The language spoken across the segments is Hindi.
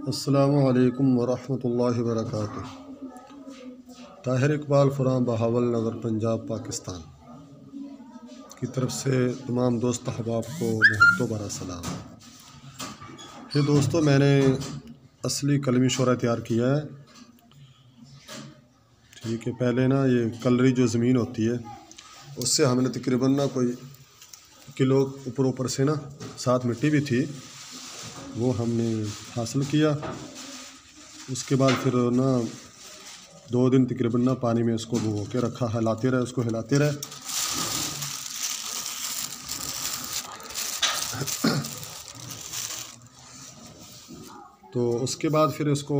अस्सलामु अलैकुम वरहमतुल्लाहि वबरकातुह। ताहिर इकबाल फुरां बहावल नगर पंजाब पाकिस्तान की तरफ से तमाम दोस्त अहबाब को मोहब्बतों भरा सलाम। ये दोस्तों, मैंने असली कलमी शोरा तैयार किया है। ठीक है, पहले ना ये कलरी जो ज़मीन होती है उससे हमने तकरीबन ना कोई किलो ऊपर से ना साथ मिट्टी भी थी वो हमने हासिल किया। उसके बाद फिर ना 2 दिन तकरीबन ना पानी में इसको भिगो के रखा, हिलाते रहे, उसको हिलाते रहे। तो उसके बाद फिर इसको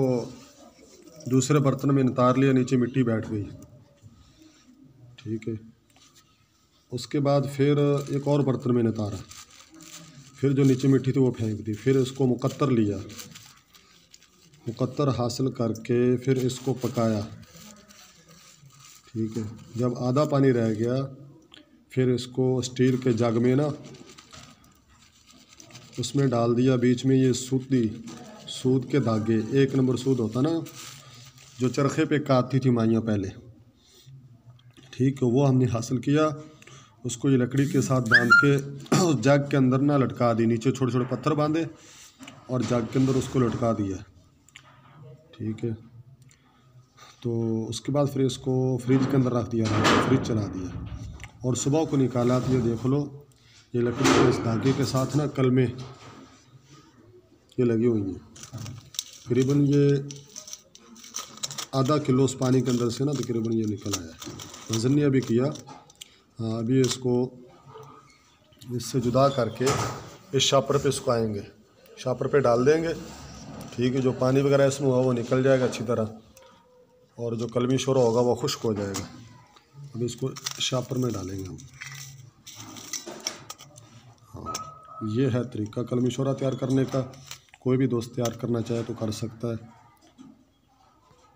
दूसरे बर्तन में नितार लिया, नीचे मिट्टी बैठ गई। ठीक है, उसके बाद फिर एक और बर्तन में नितारा, फिर जो नीचे मिट्टी थी वो फेंक दी। फिर इसको मुकत्तर लिया, मुकत्तर हासिल करके फिर इसको पकाया। ठीक है, जब आधा पानी रह गया फिर इसको स्टील के जग में ना उसमें डाल दिया। बीच में ये सूद के धागे, 1 नंबर सूद होता ना जो चरखे पे काटती थी माइयाँ पहले, ठीक है, वो हमने हासिल किया। उसको ये लकड़ी के साथ बांध के उस जग के अंदर ना लटका दी। नीचे छोटे छोटे पत्थर बांधे और जग के अंदर उसको लटका दिया। ठीक है, तो उसके बाद फिर इसको फ्रिज के अंदर रख दिया, फ्रिज चला दिया और सुबह को निकाला तो ये देख लो, ये लकड़ी के इस धागे के साथ ना कलमे ये लगी हुई हैं। तकरीबन ये आधा किलो उस पानी के अंदर से ना तकरीबन ये निकल आया। वज़न नहीं अभी किया। हाँ, अभी इसको इससे जुदा करके इस शापर पे इसको आएंगे, शापर पे डाल देंगे। ठीक है, जो पानी वगैरह इसमें होगा वो निकल जाएगा अच्छी तरह और जो कलमी शोरा होगा वो खुश्क हो जाएगा। अभी इसको शापर में डालेंगे हम। हाँ, ये है तरीका कलमी शोरा तैयार करने का। कोई भी दोस्त तैयार करना चाहे तो कर सकता है।